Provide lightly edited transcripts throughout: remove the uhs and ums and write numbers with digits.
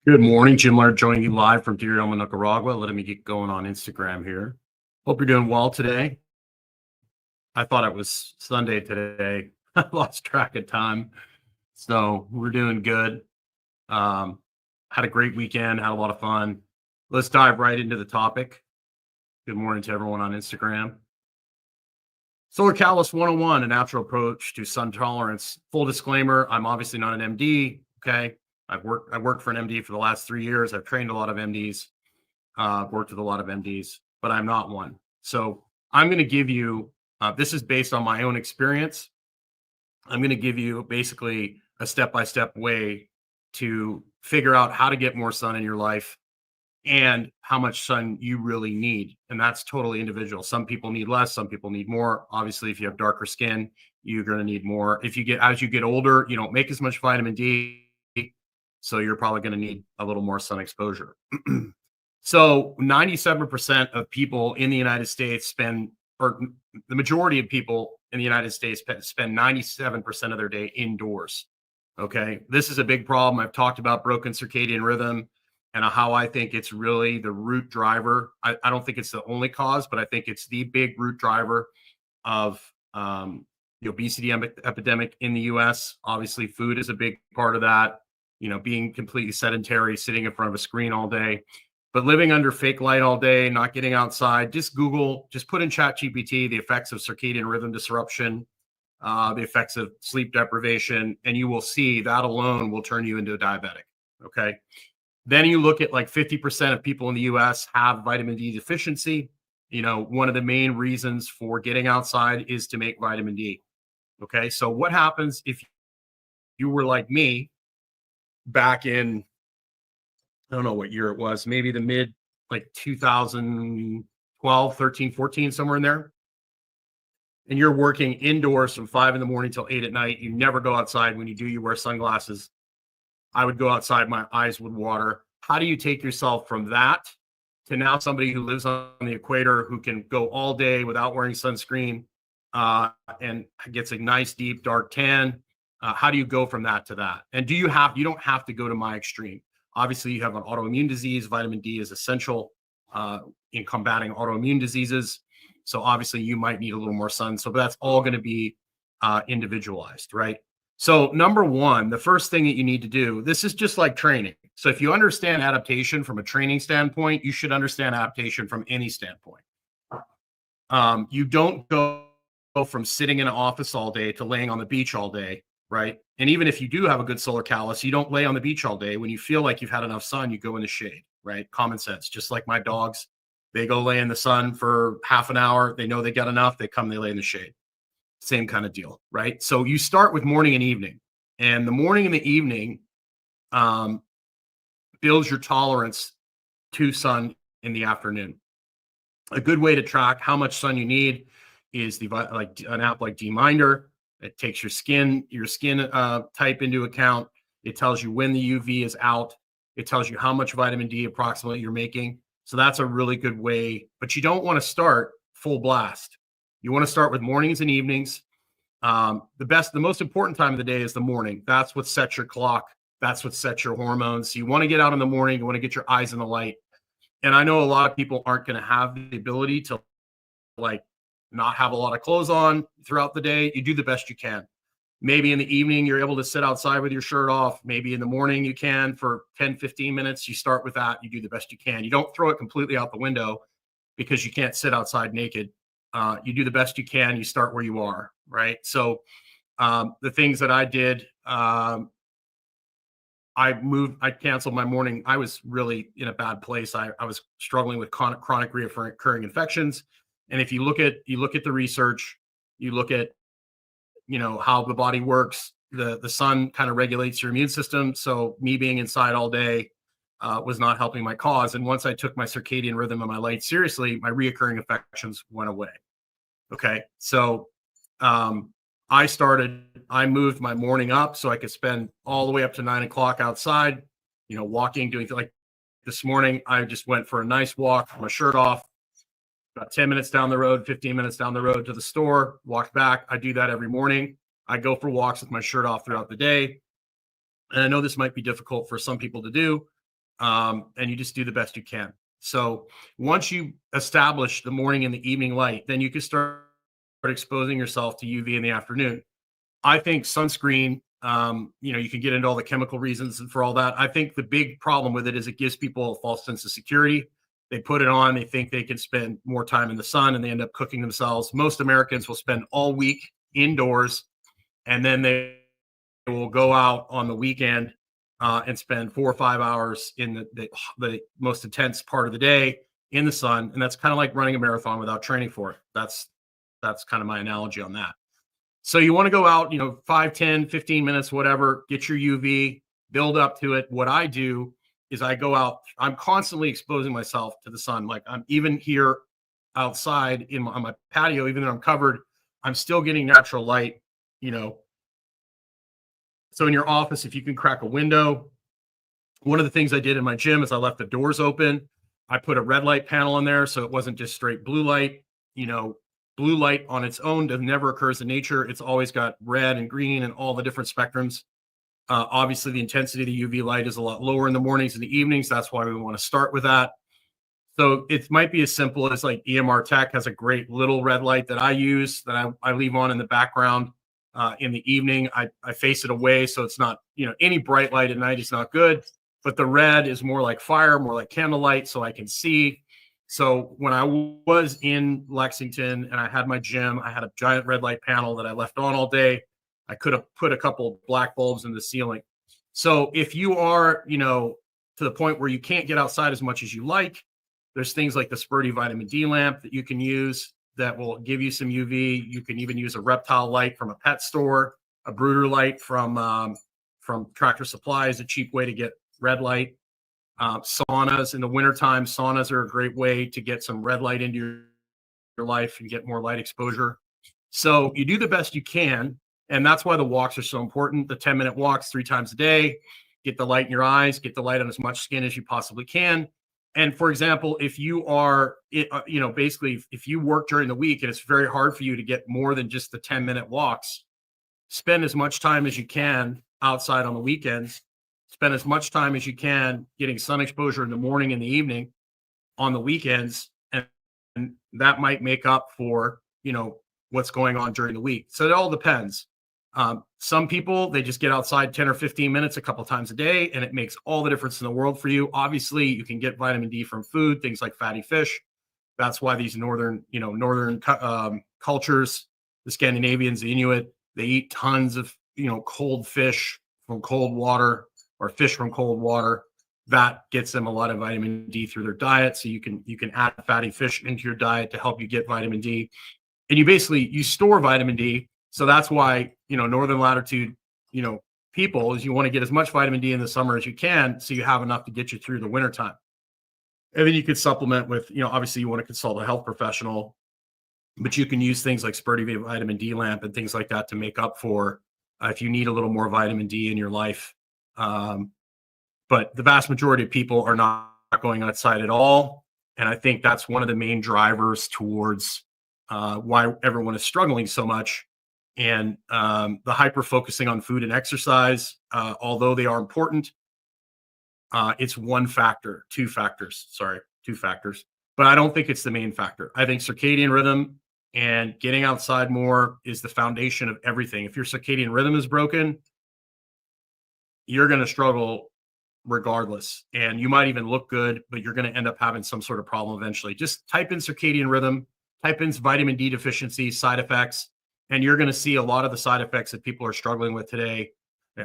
Good morning, Jim Laird joining you live from Deer Elm, Nicaragua. Letting me get going on Instagram here. Hope you're doing well today. I thought it was Sunday today. I lost track of time. So we're doing good. Um, had a great weekend, had a lot of fun. Let's dive right into the topic. Good morning to everyone on Instagram. Solar Callus 101, a natural approach to sun tolerance. Full disclaimer, I'm obviously not an MD. Okay. I worked for an MD for the last 3 years. I've trained a lot of MDs, worked with a lot of MDs, but I'm not one. So I'm going to give you, this is based on my own experience. I'm going to give you basically a step-by-step way to figure out how to get more sun in your life and how much sun you really need. And that's totally individual. Some people need less, some people need more. Obviously, if you have darker skin, you're going to need more. As you get older, you don't make as much vitamin D. So you're probably going to need a little more sun exposure. So 97% of people in the United States or the majority of people in the United States spend 97% of their day indoors. Okay. This is a big problem. I've talked about broken circadian rhythm and how I think it's really the root driver. I don't think it's the only cause, but I think it's the big root driver of the obesity epidemic in the US. Obviously, food is a big part of that. Being completely sedentary, sitting in front of a screen all day, but living under fake light all day, not getting outside. Just put in ChatGPT the effects of circadian rhythm disruption, the effects of sleep deprivation, and you will see that alone will turn you into a diabetic. Okay. Then you look at like 50% of people in the US have vitamin D deficiency. One of the main reasons for getting outside is to make vitamin D. Okay. So what happens if you were like me back in, I don't know what year it was, maybe the mid like 2012, 13, 14, somewhere in there. And you're working indoors from 5 a.m. till 8 p.m. You never go outside. When you do, you wear sunglasses. I would go outside, my eyes would water. How do you take yourself from that to now somebody who lives on the equator who can go all day without wearing sunscreen and gets a nice deep dark tan? How do you go from that to that? And you don't have to go to my extreme. Obviously, you have an autoimmune disease. Vitamin D is essential in combating autoimmune diseases. So obviously, you might need a little more sun. So that's all going to be individualized, right? So number one, the first thing that you need to do, this is just like training. So if you understand adaptation from a training standpoint, you should understand adaptation from any standpoint. You don't go from sitting in an office all day to laying on the beach all day. Right. And even if you do have a good solar callus, you don't lay on the beach all day. When you feel like you've had enough sun, you go in the shade, right? Common sense. Just like my dogs, they go lay in the sun for half an hour. They know they got enough. They lay in the shade. Same kind of deal, right? So you start with morning and evening, and the morning and the evening builds your tolerance to sun in the afternoon. A good way to track how much sun you need is an app like D-Minder. It takes your skin type into account. It tells you when the UV is out. It tells you how much vitamin D approximately you're making. So that's a really good way, but you don't want to start full blast. You want to start with mornings and evenings. The most important time of the day is the morning. That's what sets your clock. That's what sets your hormones. So you want to get out in the morning. You want to get your eyes in the light. And I know a lot of people aren't going to have the ability to not have a lot of clothes on throughout the day. You do the best you can. Maybe in the evening, you're able to sit outside with your shirt off. Maybe in the morning you can for 10, 15 minutes. You start with that. You do the best you can. You don't throw it completely out the window because you can't sit outside naked. You do the best you can. You start where you are, right? So the things that I did, I canceled my morning. I was really in a bad place. I was struggling with chronic recurring infections. And if you look at the research, you look at, how the body works, the sun kind of regulates your immune system. So me being inside all day was not helping my cause. And once I took my circadian rhythm and my light seriously, my reoccurring infections went away. Okay. So I moved my morning up so I could spend all the way up to 9 o'clock outside, walking, doing like this morning. I just went for a nice walk, my shirt off, about 10 minutes down the road, 15 minutes down the road to the store, walked back. I do that every morning. I go for walks with my shirt off throughout the day. And I know this might be difficult for some people to do, and you just do the best you can. So once you establish the morning and the evening light, then you can start exposing yourself to UV in the afternoon. I think sunscreen, you can get into all the chemical reasons and for all that. I think the big problem with it is it gives people a false sense of security. They put it on, they think they can spend more time in the sun, and they end up cooking themselves. Most Americans will spend all week indoors, and then they will go out on the weekend and spend 4 or 5 hours in the most intense part of the day in the sun. And that's kind of like running a marathon without training for it. That's kind of my analogy on that. So you want to go out, 5, 10, 15 minutes, whatever, get your UV, build up to it. What I do is I go out, I'm constantly exposing myself to the sun. Like I'm even here outside on my patio, even though I'm covered, I'm still getting natural light, So in your office, if you can crack a window, one of the things I did in my gym is I left the doors open. I put a red light panel in there, so it wasn't just straight blue light. Blue light on its own never occurs in nature. It's always got red and green and all the different spectrums. Obviously, the intensity of the UV light is a lot lower in the mornings and the evenings. That's why we want to start with that. So it might be as simple as like EMR Tech has a great little red light that I use that I leave on in the background in the evening. I face it away, so it's not, any bright light at night is not good. But the red is more like fire, more like candlelight, so I can see. So when I was in Lexington and I had my gym, I had a giant red light panel that I left on all day. I could have put a couple black bulbs in the ceiling. So if you are, to the point where you can't get outside as much as you like, there's things like the Spurdy vitamin D lamp that you can use that will give you some UV. You can even use a reptile light from a pet store, a brooder light from Tractor Supply is a cheap way to get red light. Saunas in the wintertime, saunas are a great way to get some red light into your life and get more light exposure. So you do the best you can. And that's why the walks are so important. The 10-minute walks 3 times a day, get the light in your eyes, get the light on as much skin as you possibly can. And for example, if you are, basically, if you work during the week and it's very hard for you to get more than just the 10-minute walks, spend as much time as you can outside on the weekends. Spend as much time as you can getting sun exposure in the morning and the evening on the weekends. And that might make up for, what's going on during the week. So it all depends. Some people, they just get outside 10 or 15 minutes a couple times a day, and it makes all the difference in the world for you. Obviously, you can get vitamin D from food, things like fatty fish. That's why these northern cultures, the Scandinavians, the Inuit, they eat tons of, cold fish from cold water, or fish from cold water. That gets them a lot of vitamin D through their diet. So you can add fatty fish into your diet to help you get vitamin D. And you store vitamin D. So that's why, northern latitude, people is you want to get as much vitamin D in the summer as you can, so you have enough to get you through the wintertime. And then you could supplement with, obviously you want to consult a health professional, but you can use things like Spurdy vitamin D lamp and things like that to make up for if you need a little more vitamin D in your life. But the vast majority of people are not going outside at all. And I think that's one of the main drivers towards why everyone is struggling so much. And the hyper focusing on food and exercise, although they are important, it's two factors. But I don't think it's the main factor. I think circadian rhythm and getting outside more is the foundation of everything. If your circadian rhythm is broken, you're going to struggle regardless. And you might even look good, but you're going to end up having some sort of problem eventually. Just type in circadian rhythm, type in vitamin D deficiency side effects, and you're going to see a lot of the side effects that people are struggling with today.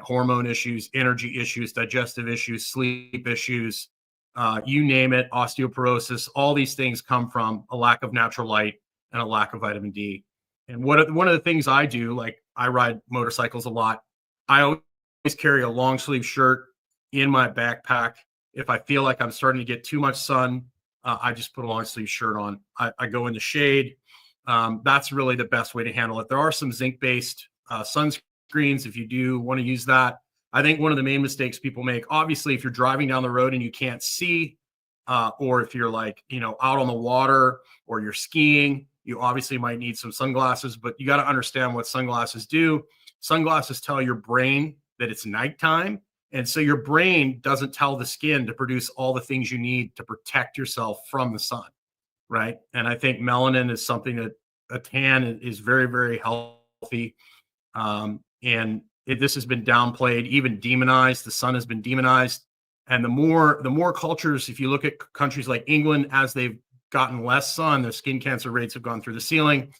Hormone issues, energy issues, digestive issues, sleep issues, you name it, osteoporosis. All these things come from a lack of natural light and a lack of vitamin D. And one of the things I do, like I ride motorcycles a lot, I always carry a long sleeve shirt in my backpack. If I feel like I'm starting to get too much sun, I just put a long sleeve shirt on. I go in the shade. That's really the best way to handle it. There are some zinc-based sunscreens if you do want to use that. I think one of the main mistakes people make, obviously, if you're driving down the road and you can't see, or if you're like, out on the water or you're skiing, you obviously might need some sunglasses, but you got to understand what sunglasses do. Sunglasses tell your brain that it's nighttime, And so your brain doesn't tell the skin to produce all the things you need to protect yourself from the sun, right? And I think melanin is something that a tan is very, very healthy. And this has been downplayed, even demonized. The sun has been demonized. And the more cultures, if you look at countries like England, as they've gotten less sun, their skin cancer rates have gone through the ceiling.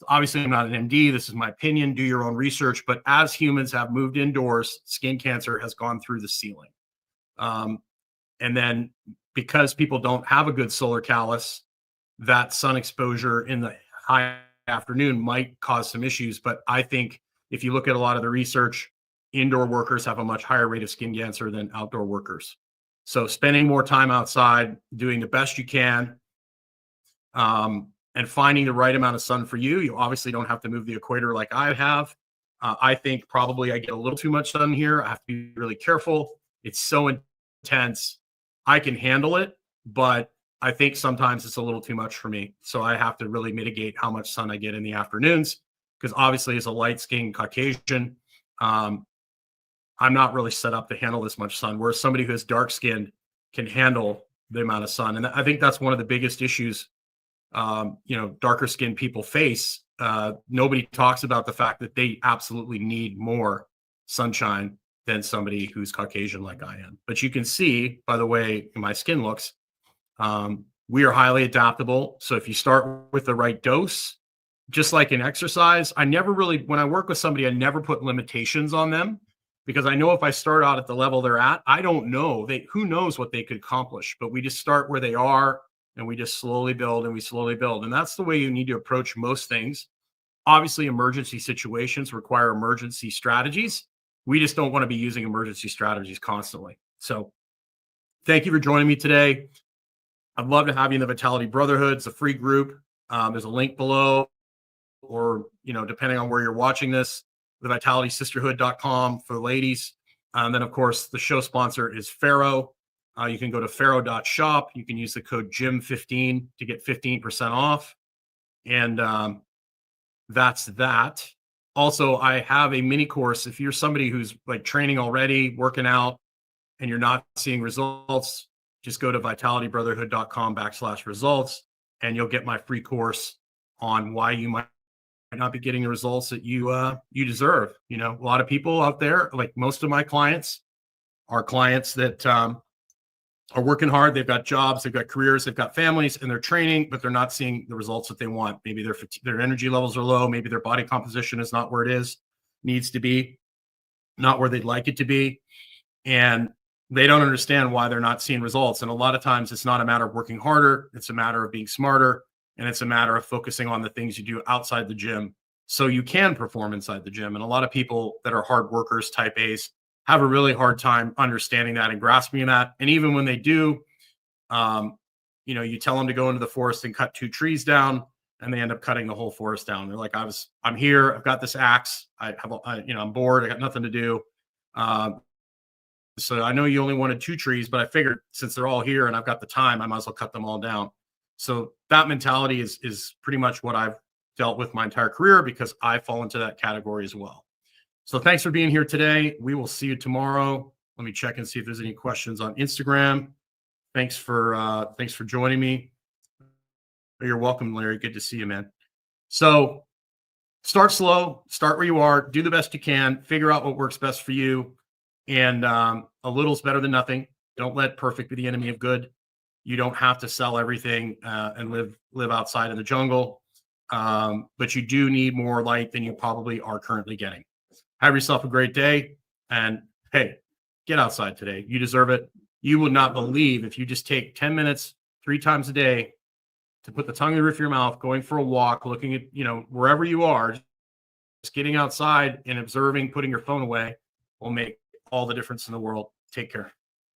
Obviously, I'm not an MD. This is my opinion. Do your own research. But as humans have moved indoors, skin cancer has gone through the ceiling. And then because people don't have a good solar callus, that sun exposure in the high afternoon might cause some issues. But I think if you look at a lot of the research, indoor workers have a much higher rate of skin cancer than outdoor workers. So spending more time outside, doing the best you can, and finding the right amount of sun for you. You obviously don't have to move the equator like I have. I think probably I get a little too much sun here. I have to be really careful. It's so intense. I can handle it, but I think sometimes it's a little too much for me. So I have to really mitigate how much sun I get in the afternoons, because obviously as a light-skinned Caucasian, I'm not really set up to handle this much sun, whereas somebody who is dark-skinned can handle the amount of sun. And I think that's one of the biggest issues darker skinned people face. Nobody talks about the fact that they absolutely need more sunshine than somebody who's Caucasian like I am. But you can see by the way my skin looks, we are highly adaptable. So if you start with the right dose, just like in exercise, when I work with somebody, I never put limitations on them, because I know if I start out at the level they're at, I don't know, who knows what they could accomplish, but we just start where they are. And we just slowly build and we slowly build. And that's the way you need to approach most things. Obviously, emergency situations require emergency strategies. We just don't want to be using emergency strategies constantly. So thank you for joining me today. I'd love to have you in the Vitality Brotherhood. It's a free group. There's a link below, or, depending on where you're watching this, the vitalitysisterhood.com for the ladies. And then, of course, the show sponsor is Pharaoh. You can go to pharaoh.shop. You can use the code JIM15 to get 15% off. And that's that. Also, I have a mini course. If you're somebody who's like training already, working out, and you're not seeing results, just go to vitalitybrotherhood.com/results, and you'll get my free course on why you might not be getting the results that you deserve. A lot of people out there, like most of my clients, are clients that are working hard. They've got jobs, they've got careers, they've got families, and they're training, but they're not seeing the results that they want. Maybe their energy levels are low. Maybe their body composition is not where it needs to be, not where they'd like it to be. And they don't understand why they're not seeing results. And a lot of times it's not a matter of working harder. It's a matter of being smarter. And it's a matter of focusing on the things you do outside the gym so you can perform inside the gym. And a lot of people that are hard workers, type A's, have a really hard time understanding that and grasping that. And even when they do, you tell them to go into the forest and cut 2 trees down, and they end up cutting the whole forest down. They're like, I'm here. I've got this axe. I'm bored. I got nothing to do. So I know you only wanted 2 trees, but I figured since they're all here and I've got the time, I might as well cut them all down. So that mentality is pretty much what I've dealt with my entire career, because I fall into that category as well. So thanks for being here today. We will see you tomorrow. Let me check and see if there's any questions on Instagram. Thanks for joining me. You're welcome, Larry. Good to see you, man. So start slow, start where you are, do the best you can, figure out what works best for you. And a little's better than nothing. Don't let perfect be the enemy of good. You don't have to sell everything and live outside in the jungle. But you do need more light than you probably are currently getting. Have yourself a great day. And hey, get outside today. You deserve it. You would not believe, if you just take 10 minutes 3 times a day to put the tongue in the roof of your mouth, going for a walk, looking at, wherever you are, just getting outside and observing, putting your phone away will make all the difference in the world. Take care.